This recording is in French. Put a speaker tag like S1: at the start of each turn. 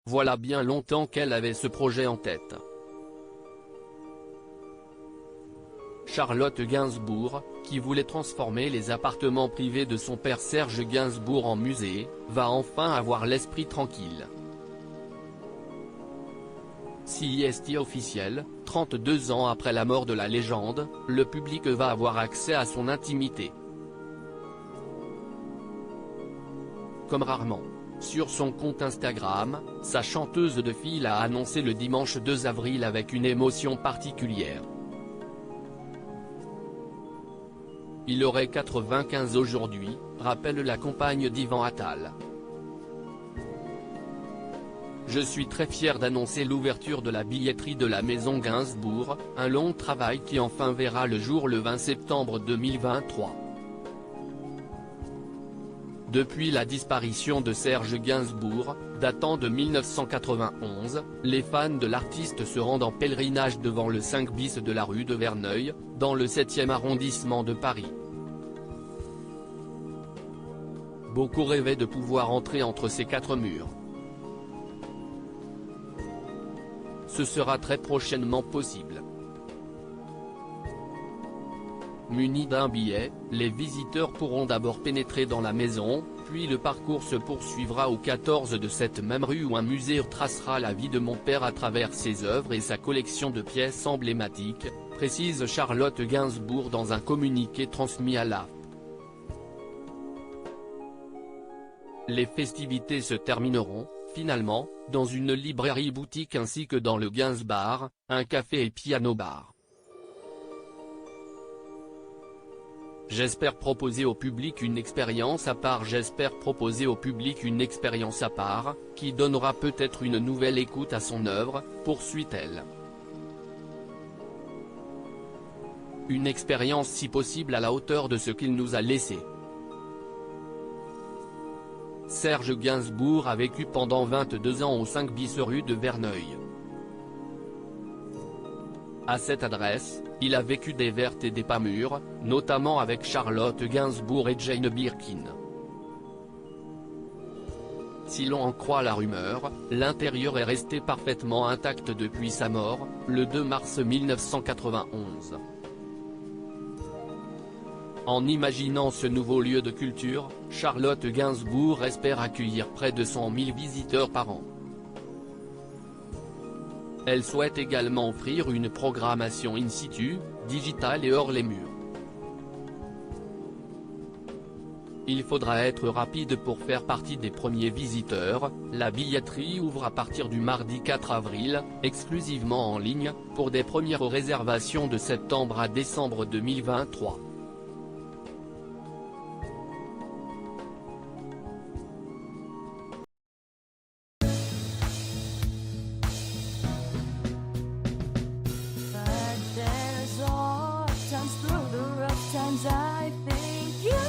S1: voilà bien longtemps qu'elle avait ce projet en tête. Charlotte Gainsbourg, qui voulait transformer les appartements privés de son père Serge Gainsbourg en musée, va enfin avoir l'esprit tranquille. Si est officiel, 32 ans après la mort de la légende, le public va avoir accès à son intimité. Comme rarement. Sur son compte Instagram, sa chanteuse de filles a annoncé le dimanche 2 avril avec une émotion particulière. Il aurait 95 aujourd'hui, rappelle la compagne d'Ivan Attal. Je suis très fier d'annoncer l'ouverture de la billetterie de la Maison Gainsbourg, un long travail qui enfin verra le jour le 20 septembre 2023. Depuis la disparition de Serge Gainsbourg, datant de 1991, les fans de l'artiste se rendent en pèlerinage devant le 5 bis de la rue de Verneuil, dans le 7e arrondissement de Paris. Beaucoup rêvaient de pouvoir entrer entre ces quatre murs. Ce sera très prochainement possible. Munis d'un billet, les visiteurs pourront d'abord pénétrer dans la maison, puis le parcours se poursuivra au 14 de cette même rue où un musée tracera la vie de mon père à travers ses œuvres et sa collection de pièces emblématiques, précise Charlotte Gainsbourg dans un communiqué transmis à l'AFP. Les festivités se termineront, finalement, dans une librairie-boutique ainsi que dans le Gainsbar, un café et piano-bar. J'espère proposer au public une expérience à part. J'espère proposer au public une expérience à part, qui donnera peut-être une nouvelle écoute à son œuvre, poursuit-elle. Une expérience si possible à la hauteur de ce qu'il nous a laissé. Serge Gainsbourg a vécu pendant 22 ans au 5 bis rue de Verneuil. À cette adresse, il a vécu des vertes et des pas mûres, notamment avec Charlotte Gainsbourg et Jane Birkin. Si l'on en croit la rumeur, l'intérieur est resté parfaitement intact depuis sa mort, le 2 mars 1991. En imaginant ce nouveau lieu de culture, Charlotte Gainsbourg espère accueillir près de 100 000 visiteurs par an. Elle souhaite également offrir une programmation in situ, digitale et hors les murs. Il faudra être rapide pour faire partie des premiers visiteurs. La billetterie ouvre à partir du mardi 4 avril, exclusivement en ligne, pour des premières réservations de septembre à décembre 2023.
S2: But there's all times through the rough times I think you